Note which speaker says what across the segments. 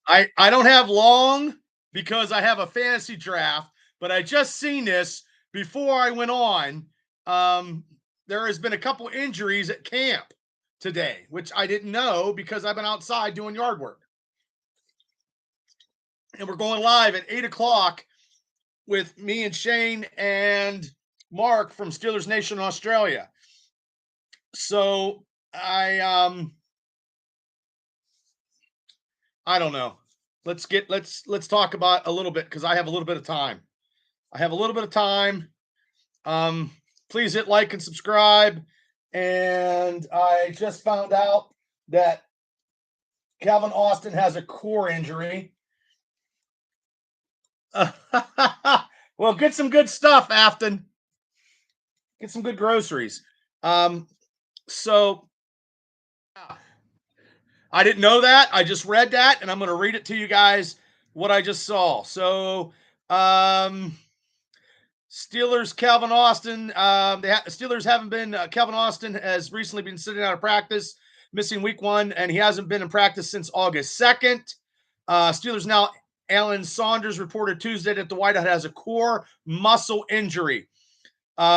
Speaker 1: I don't have long because I have a fantasy draft, but I just seen this before I went on. Um, there has been a couple injuries at camp today, which I didn't know because I've been outside doing yard work. And we're going live at 8 o'clock with me and Shane and Mark from Steelers Nation Australia. So I don't know. Let's talk about a little bit because I have a little bit of time. I have a little bit of time. Um, Please hit like and subscribe. And I just found out that Calvin Austin has a core injury. Well, get some good stuff, Afton. Get some good groceries. So I didn't know that. I just read that, and I'm going to read it to you guys what I just saw. So, Steelers Calvin Austin. Steelers haven't been. Calvin Austin has recently been sitting out of practice, missing week 1, and he hasn't been in practice since August 2nd. Steelers now. Alan Saunders reported Tuesday that the wideout has a core muscle injury.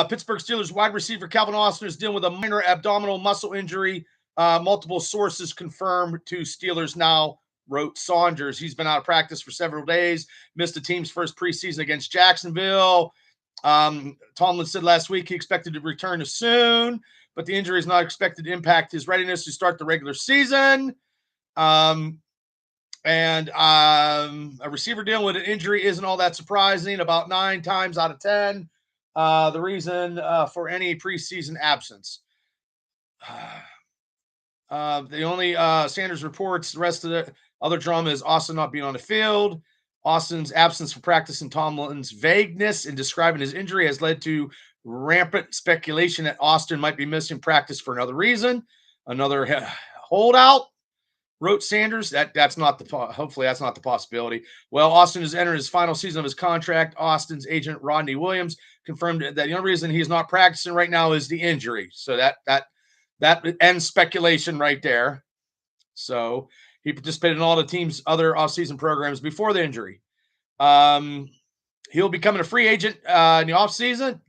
Speaker 1: Pittsburgh Steelers wide receiver Calvin Austin is dealing with a minor abdominal muscle injury. Multiple sources confirmed to Steelers Now, wrote Saunders. He's been out of practice for several days, missed the team's first preseason against Jacksonville. Tomlin said last week he expected to return soon, but the injury is not expected to impact his readiness to start the regular season. A receiver dealing with an injury isn't all that surprising. About 9 times out of 10, the reason for any preseason absence. The only Sanders reports the rest of the other drama is Austin not being on the field. Austin's absence from practice and Tomlin's vagueness in describing his injury has led to rampant speculation that Austin might be missing practice for another reason. Another holdout, wrote Sanders. Hopefully that's not the possibility. Well, Austin has entered his final season of his contract. Austin's agent Rodney Williams confirmed that the only reason he's not practicing right now is the injury. So that ends speculation right there. So he participated in all the team's other offseason programs before the injury. He'll be becoming a free agent in the offseason,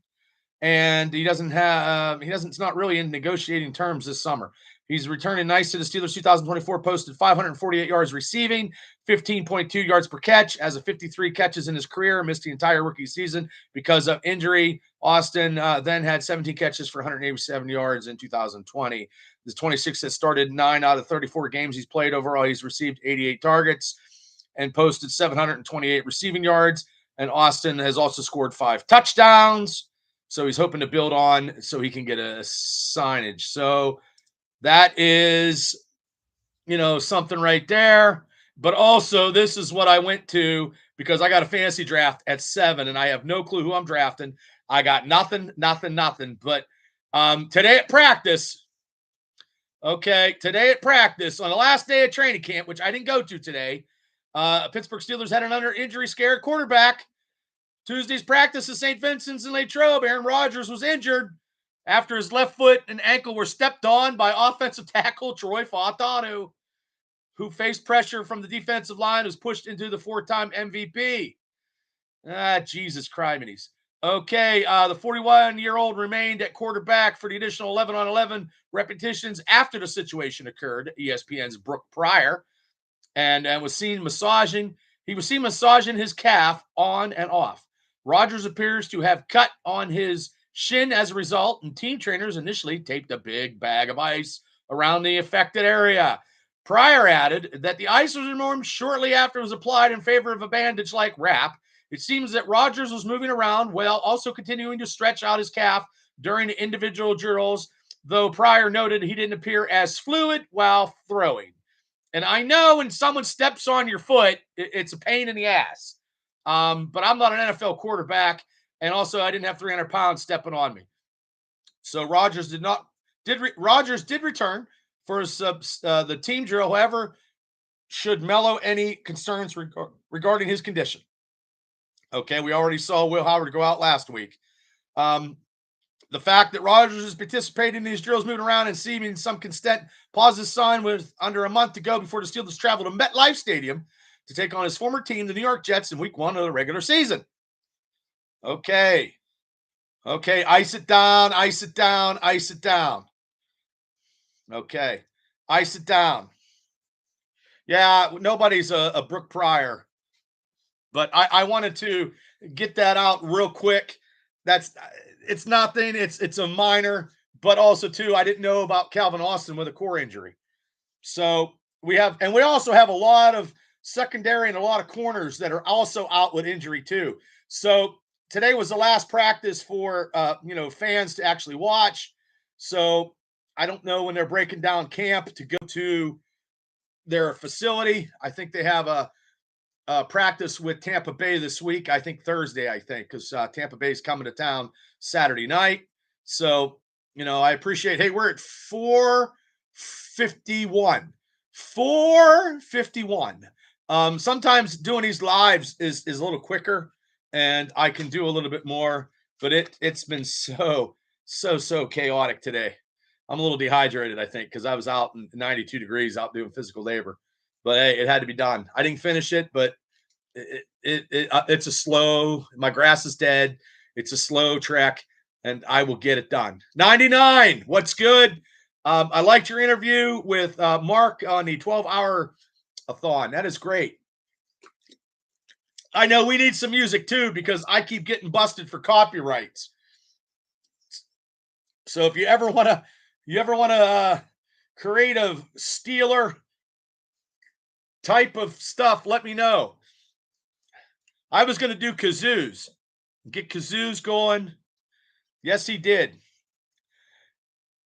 Speaker 1: and it's not really in negotiating terms this summer. He's returning nice to the Steelers. 2024 posted 548 yards receiving, 15.2 yards per catch, as a 53 catches in his career, missed the entire rookie season because of injury. Austin then had 17 catches for 187 yards in 2020. The 26 that started 9 out of 34 games he's played. Overall, he's received 88 targets and posted 728 receiving yards. And Austin has also scored 5 touchdowns. So he's hoping to build on so he can get a signage. So that is, something right there. But also, this is what I went to because I got a fantasy draft at 7, and I have no clue who I'm drafting. I got nothing. But today at practice, on the last day of training camp, which I didn't go to today, Pittsburgh Steelers had an injury scare at quarterback. Tuesday's practice at St. Vincent's and Latrobe, Aaron Rodgers was injured after his left foot and ankle were stepped on by offensive tackle Troy Fautanu, who faced pressure from the defensive line, was pushed into the 4-time MVP. Jesus criminies. Okay, the 41-year-old remained at quarterback for the additional 11-on-11 repetitions after the situation occurred, ESPN's Brooke Pryor, and was seen massaging. He was seen massaging his calf on and off. Rodgers appears to have cut on his shin as a result, and team trainers initially taped a big bag of ice around the affected area. Pryor added that the ice was removed shortly after it was applied in favor of a bandage-like wrap. It seems that Rodgers was moving around while also continuing to stretch out his calf during the individual drills, though Pryor noted he didn't appear as fluid while throwing. And I know when someone steps on your foot, it's a pain in the ass. But I'm not an NFL quarterback, and also I didn't have 300 pounds stepping on me. So Rodgers did return for the team drill. However, should mellow any concerns regarding his condition. Okay, we already saw Will Howard go out last week. The fact that Rodgers is participating in these drills, moving around and seeming some consent, pauses sign with under a month to go before the Steelers travel to MetLife Stadium to take on his former team, the New York Jets, in week 1 of the regular season. Okay. Okay. Ice it down. Ice it down. Ice it down. Okay. Ice it down. Yeah. Nobody's a Brooke Pryor, but I wanted to get that out real quick. It's nothing. It's a minor, but also too, I didn't know about Calvin Austin with a core injury. So we also have a lot of secondary and a lot of corners that are also out with injury too. So today was the last practice for fans to actually watch. So I don't know when they're breaking down camp to go to their facility. I think they have a practice with Tampa Bay this week. I think Thursday, because Tampa Bay is coming to town Saturday night. So, I appreciate, hey, we're at 4:51. 4:51. Sometimes doing these lives is a little quicker and I can do a little bit more, but it's been so chaotic today. I'm a little dehydrated, I think, because I was out in 92 degrees out doing physical labor. But hey, it had to be done. I didn't finish it, but it's a slow. My grass is dead. It's a slow trek, and I will get it done. 99. What's good? I liked your interview with Mark on the 12-hour a-thon. That is great. I know we need some music too because I keep getting busted for copyrights. So if you ever want to create a Steeler type of stuff, let me know. I was going to do kazoos, get kazoos going. Yes, he did.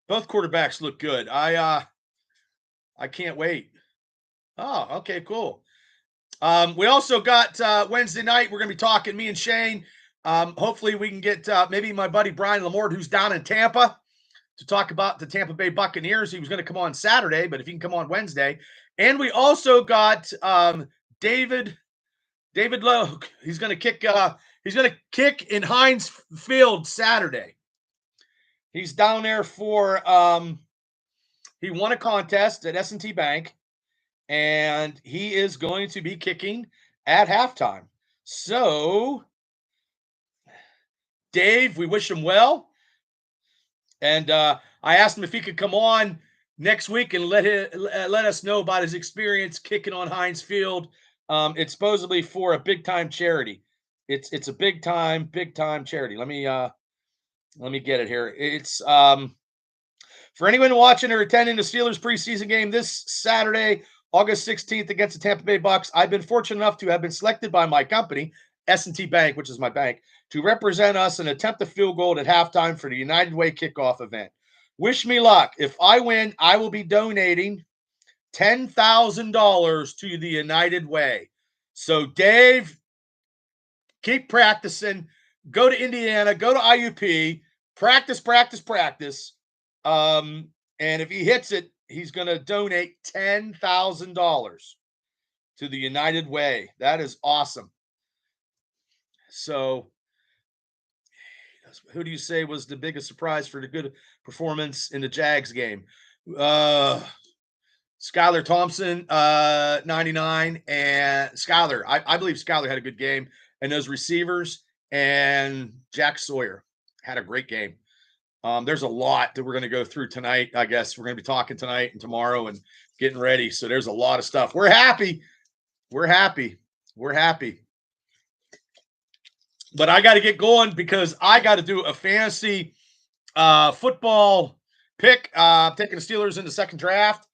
Speaker 1: Both quarterbacks look good. I can't wait. Oh, okay, cool. We also got Wednesday night. We're going to be talking, me and Shane. Hopefully we can get maybe my buddy Brian Lamort, who's down in Tampa, to talk about the Tampa Bay Buccaneers. He was going to come on Saturday, but if he can come on Wednesday. And we also got David Lowe. He's going to kick in Heinz Field Saturday. He's down there for he won a contest at S&T Bank, and he is going to be kicking at halftime. So, Dave, we wish him well. And I asked him if he could come on next week and let us know about his experience kicking on Heinz Field. It's supposedly for a big time charity. It's a big time charity. Let me get it here. It's for anyone watching or attending the Steelers preseason game this Saturday, August 16th against the Tampa Bay Bucks. I've been fortunate enough to have been selected by my company, S&T Bank, which is my bank, to represent us and attempt a field goal at halftime for the United Way kickoff event. Wish me luck. If I win, I will be donating $10,000 to the United Way. So, Dave, keep practicing. Go to Indiana. Go to IUP. Practice. And if he hits it, he's going to donate $10,000 to the United Way. That is awesome. So, who do you say was the biggest surprise for the good performance in the Jags game? Skylar Thompson, 99, and Skylar. I believe Skylar had a good game, and those receivers and Jack Sawyer had a great game. There's a lot that we're going to go through tonight. I guess we're going to be talking tonight and tomorrow and getting ready. So there's a lot of stuff. We're happy. But I got to get going because I got to do a fantasy football pick. Taking the Steelers in the second draft.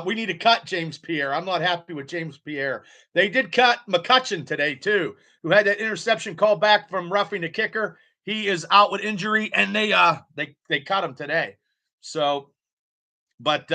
Speaker 1: We need to cut James Pierre. I'm not happy with James Pierre. They did cut McCutcheon today too, who had that interception called back from roughing the kicker. He is out with injury, and they cut him today. So, but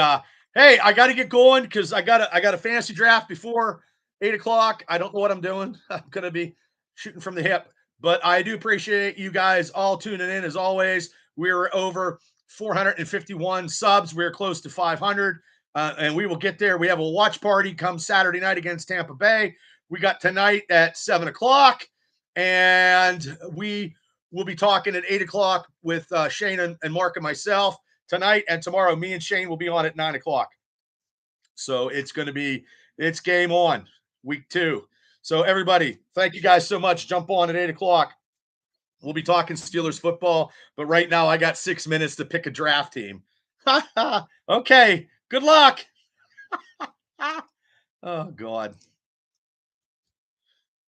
Speaker 1: hey, I got to get going because I got a fantasy draft before 8:00. I don't know what I'm doing. I'm gonna be shooting from the hip, but I do appreciate you guys all tuning in as always. We're over 451 subs. We're close to 500, and we will get there. We have a watch party come Saturday night against Tampa Bay. We got tonight at 7:00, and we will be talking at 8:00 with Shane and Mark and myself tonight, and tomorrow me and Shane will be on at 9:00. So it's going to be It's game on week 2. So everybody, thank you guys so much. Jump on at 8 o'clock. We'll be talking Steelers football, but right now I got 6 minutes to pick a draft team. Okay, good luck. Oh God.